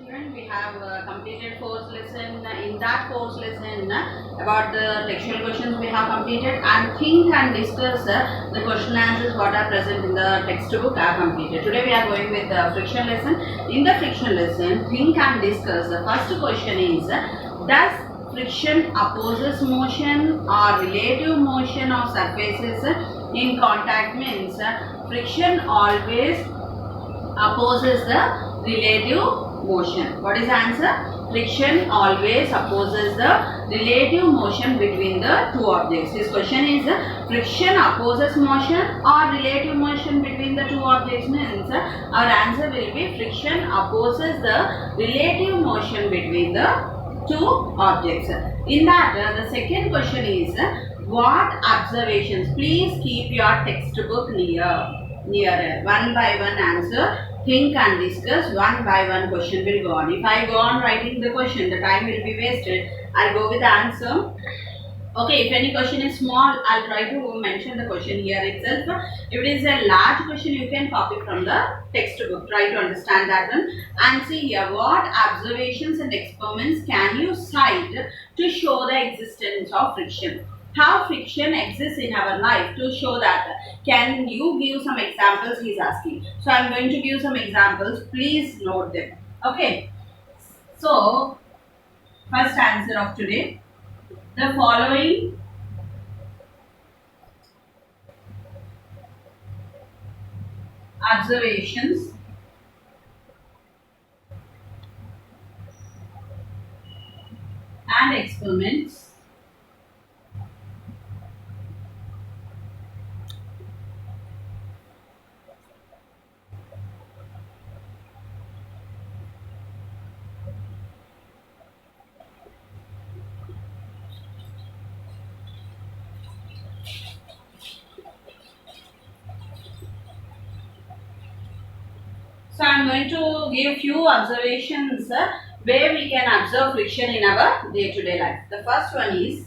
children, we have completed fourth lesson. In that fourth lesson, about the textual questions we have completed, and think and discuss the question answers what are present in the textbook are completed. Today we are going with the friction lesson. In the friction lesson, think and discuss. The first question is, does friction opposes motion or relative motion of surfaces in contact? Means friction always opposes the relative motion. What is the answer? Friction always opposes the relative motion between the two objects. This question is, friction opposes motion or relative motion between the two objects? Means our answer will be friction opposes the relative motion between the two objects. In that, the second question is, what observations? Please keep your textbook nearer. One by one answer. Think and discuss. One by one question will go on. If I go on writing the question, the time will be wasted. I'll go with the answer. Okay, if any question is small, I'll try to mention the question here itself. If it is a large question, you can copy from the textbook. Try to understand that one. And see here, what observations and experiments can you cite to show the existence of friction? How friction exists in our life to show that. Can you give some examples? He is asking. So I am going to give some examples. Please note them. Okay. So first answer of today. The following observations and experiments So I am going to give few observations where we can observe friction in our day-to-day life. The first one is,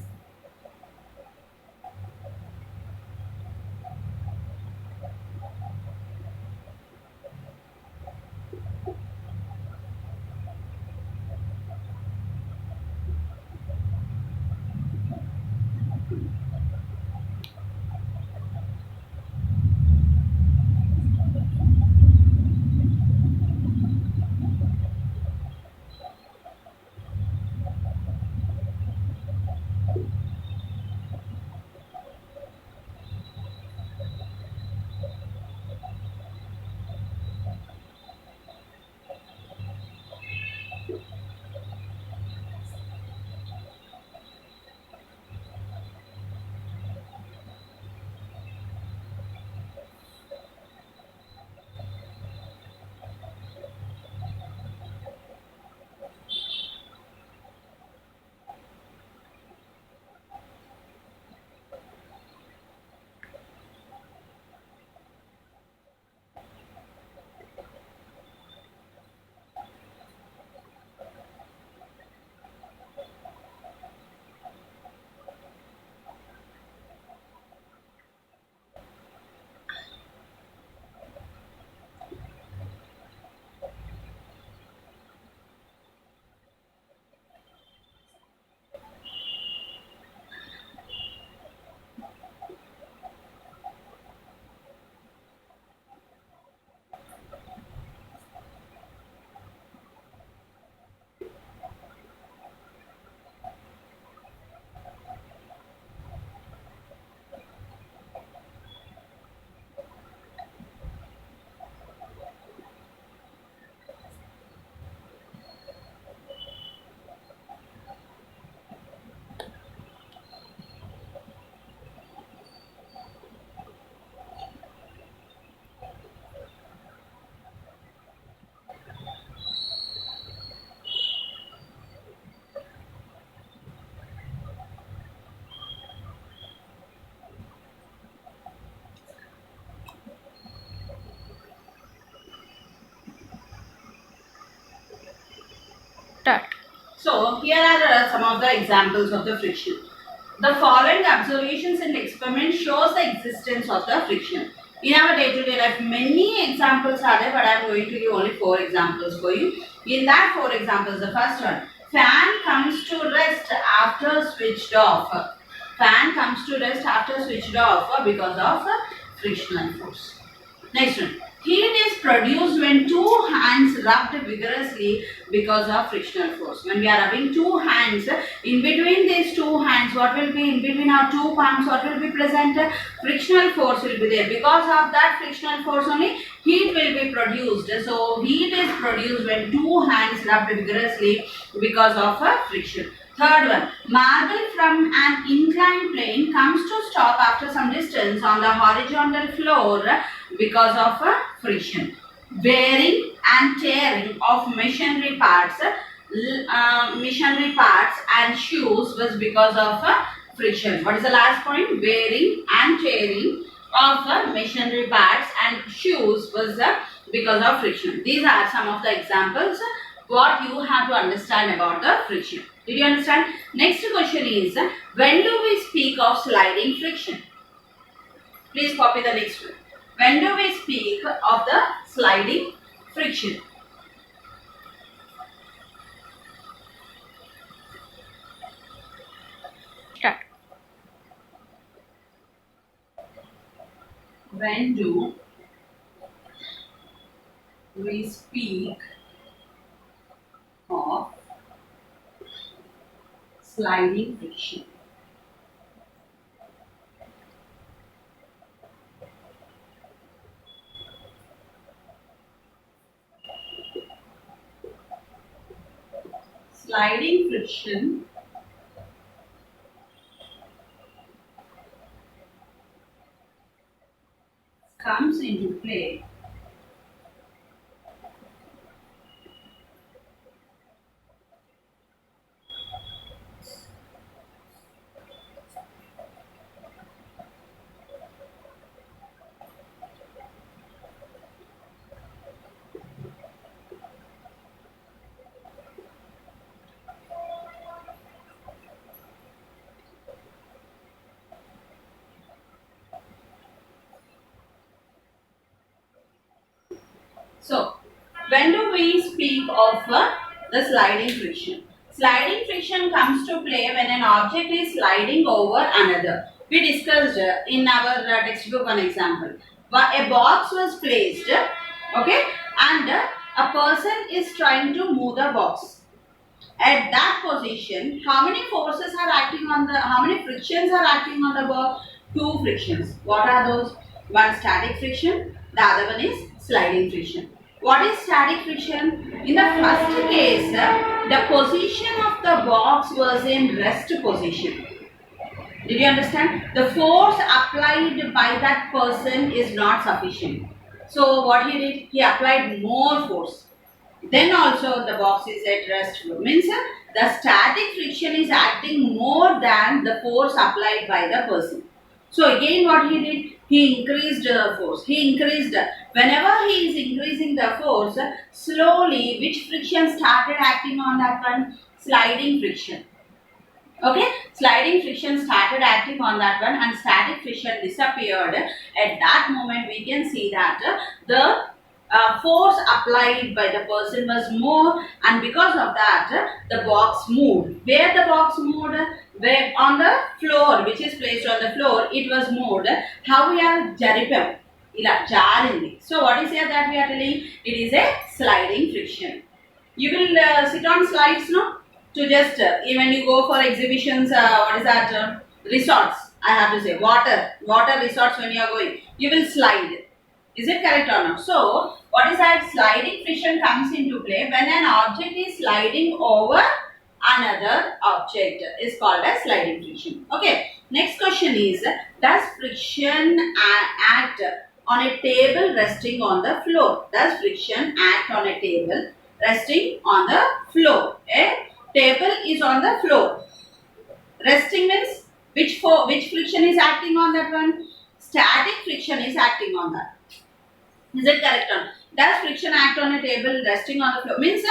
so here are some of the examples of the friction. The following observations and experiments shows the existence of the friction. In our day-to-day life, many examples are there, but I am going to give only 4 examples for you. In that, for example, the first one, fan comes to rest after switched off. Fan comes to rest after switched off because of frictional force. Next one. Heat is produced when two hands rubbed vigorously because of frictional force. When we are rubbing two hands, in between these two hands, what will be in between our two palms? What will be present? Frictional force will be there. Because of that frictional force only, heat will be produced. So, heat is produced when two hands rubbed vigorously because of friction. Third one, marble from an inclined plane comes to stop after some distance on the horizontal floor because of friction. Wearing and tearing of machinery parts and shoes was because of friction. What is the last point? Wearing and tearing of machinery parts and shoes was because of friction. These are some of the examples what you have to understand about the friction. Did you understand? Next question is, when do we speak of sliding friction? Please copy the next one. When do we speak of the sliding friction? Start. When do we speak of sliding friction? Sliding friction comes into play So, when do we speak of the sliding friction? Sliding friction comes to play when an object is sliding over another. We discussed in our textbook one example. A box was placed, okay, and a person is trying to move the box. At that position, how many forces are acting on the, how many frictions are acting on the box? Two frictions. What are those? One static friction, the other one is sliding friction. What is static friction? In the first case, the position of the box was in rest position. Did you understand? The force applied by that person is not sufficient. So what he did? He applied more force. Then also the box is at rest. Means the static friction is acting more than the force applied by the person. So again what he did? He increased the force. He increased. Whenever he is increasing the force, slowly which friction started acting on that one? Sliding friction. Okay, sliding friction started acting on that one and static friction disappeared. At that moment we can see that the force applied by the person was more, and because of that the box moved. Where the box moved? Where on the floor, which is placed on the floor, it was moved. How we are jaripam ila jarindi. So what is here that we are telling? It is a sliding friction. You will sit on slides, no? To just when you go for exhibitions, what is that? Resorts. I have to say water resorts. When you are going, you will slide. Is it correct or not? So what is that? Sliding friction comes into play when an object is sliding over another object. Is called as sliding friction. Okay. Next question is: does friction act on a table resting on the floor? Does friction act on a table resting on the floor? Table is on the floor. Resting means which friction is acting on that one? Static friction is acting on that. Is it correct or not? Does friction act on a table resting on the floor? Means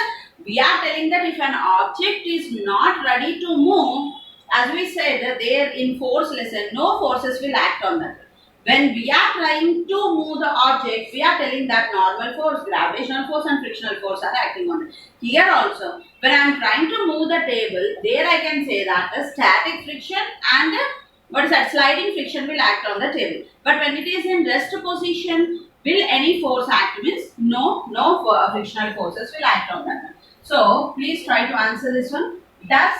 we are telling that if an object is not ready to move, as we said there in force lesson, no forces will act on that. When we are trying to move the object, we are telling that normal force, gravitational force and frictional force are acting on it. Here also, when I am trying to move the table, there I can say that the static friction and what is that, sliding friction will act on the table. But when it is in rest position, will any force act? Means no frictional forces will act on that. So please try to answer this one. Does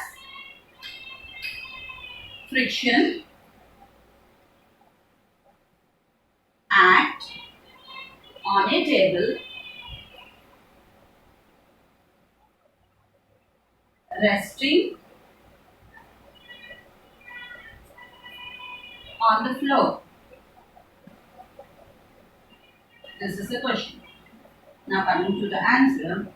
friction act on a table resting on the floor? This is the question. Now coming to the answer.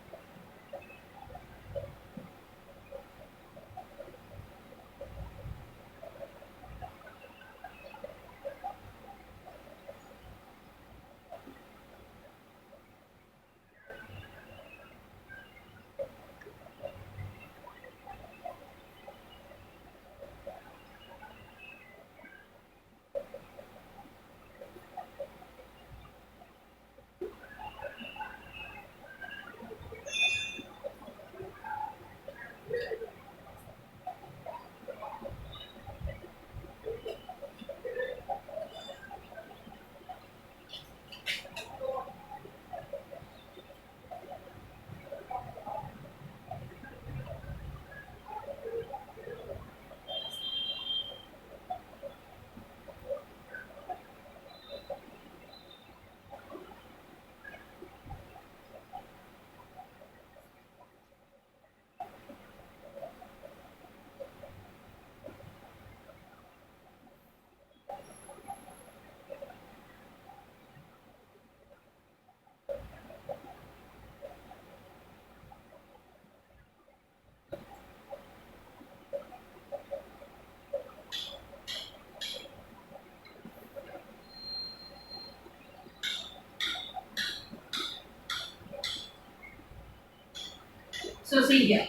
So see here.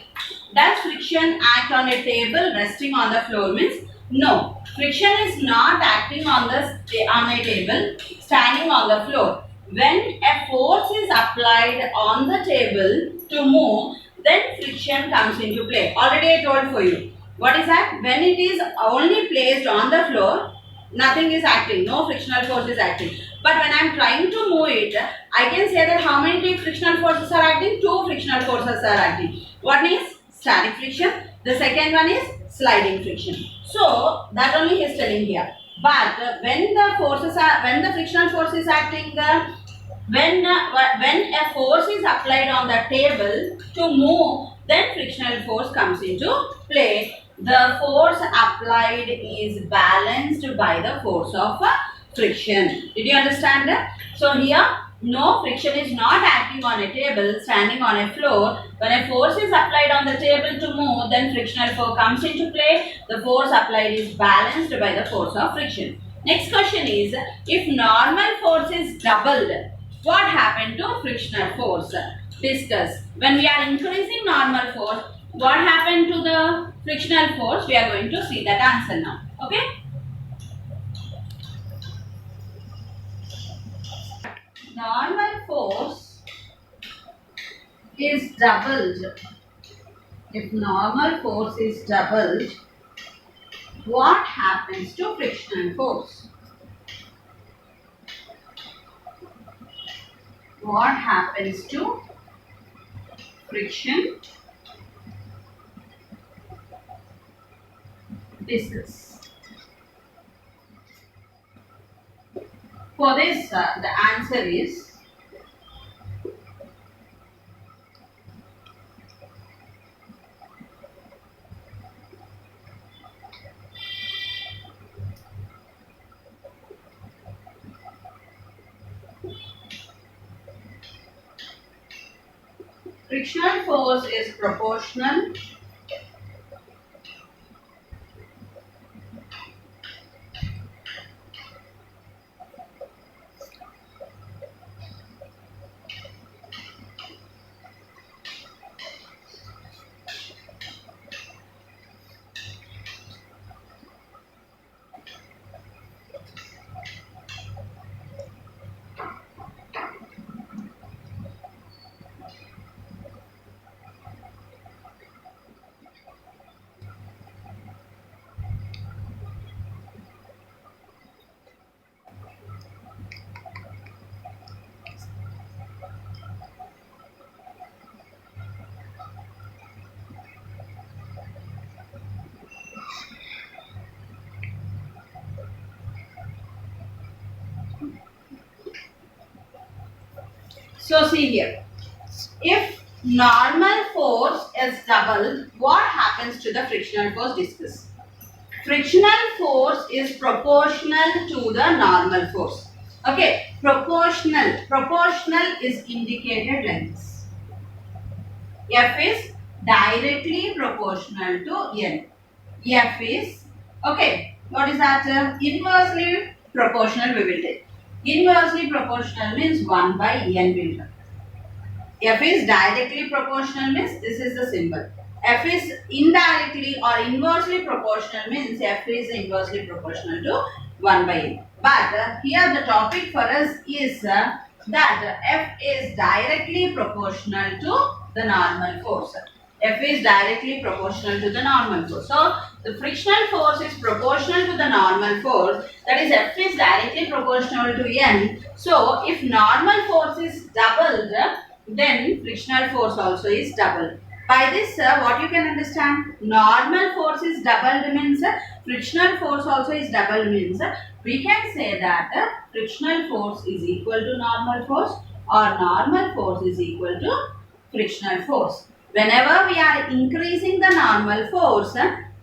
Does friction act on a table resting on the floor? Means no. Friction is not acting on a table standing on the floor. When a force is applied on the table to move, then friction comes into play. Already I told for you. What is that? When it is only placed on the floor, nothing is acting. No frictional force is acting. But when I am trying to move it, I can say that how many frictional forces are acting? Two frictional forces are acting. One is static friction. The second one is sliding friction. So that only he is telling here. But when the frictional force is acting, when a force is applied on the table to move, then frictional force comes into play. The force applied is balanced by the force of friction. Did you understand that? So here, no, friction is not acting on a table standing on a floor. When a force is applied on the table to move, then frictional force comes into play. The force applied is balanced by the force of friction. Next question is, if normal force is doubled, what happened to frictional force? Discuss. When we are increasing normal force, what happened to the frictional force? We are going to see that answer now. Okay? Normal force is doubled. If normal force is doubled, what happens to frictional force? What happens to friction? Discuss. For this, the answer is frictional force is proportional So see here, if normal force is doubled, what happens to the frictional force? Discuss. Frictional force is proportional to the normal force. Okay, proportional. Proportional is indicated like this. F is directly proportional to N. F is, okay, what is that? Inversely proportional we will take. Inversely proportional means 1 by N will come. F is directly proportional means this is the symbol. F is indirectly or inversely proportional means F is inversely proportional to 1 by N. But here the topic for us is that F is directly proportional to the normal force. F is directly proportional to the normal force. So, the frictional force is proportional to the normal force. That is, F is directly proportional to N. So, if normal force is doubled, then frictional force also is doubled. By this, what you can understand? Normal force is doubled means frictional force also is doubled means we can say that frictional force is equal to normal force or normal force is equal to frictional force. Whenever we are increasing the normal force,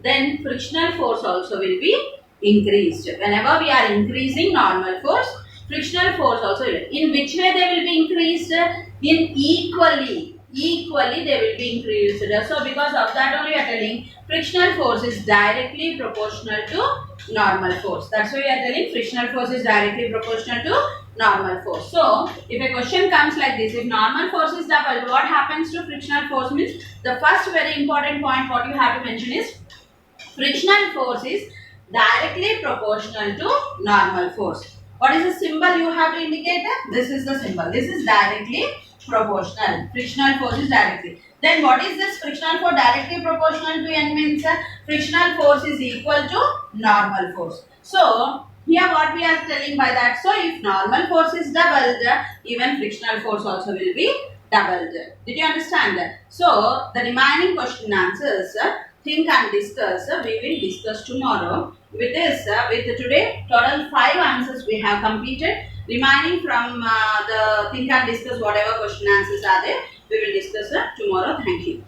then frictional force also will be increased. Whenever we are increasing normal force, frictional force also will. In which way they will be increased? In equally they will be increased. So because of that only we are telling frictional force is directly proportional to normal force. That's why we are telling frictional force is directly proportional to normal force. So if a question comes like this, if normal force is doubled, what happens to frictional force means the first very important point what you have to mention is frictional force is directly proportional to normal force. What is the symbol you have to indicate? This is the symbol. This is directly proportional. Frictional force is directly. Then what is this frictional force directly proportional to N means? Frictional force is equal to normal force. So here what we are telling by that? So if normal force is doubled, even frictional force also will be doubled. Did you understand that? So the remaining question answers, think and discuss, we will discuss tomorrow. With this, with today, total 5 answers we have completed. Remaining from the think and discuss whatever question answers are there, we will discuss tomorrow. Thank you.